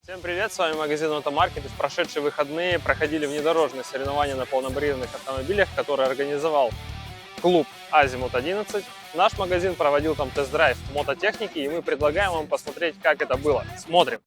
Всем привет, с вами магазин Auto-Market. В прошедшие выходные проходили внедорожные соревнования на полноприводных автомобилях, которые организовал клуб Азимут 11. Наш магазин проводил там тест-драйв мототехники, и мы предлагаем вам посмотреть, как это было. Смотрим!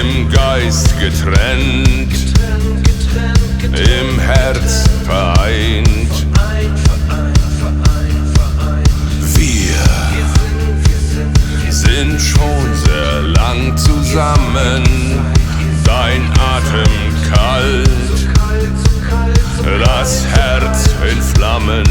Im Geist getrennt, im Herz vereint. Wir sind schon sehr lang zusammen, dein Atem kalt, das Herz in Flammen.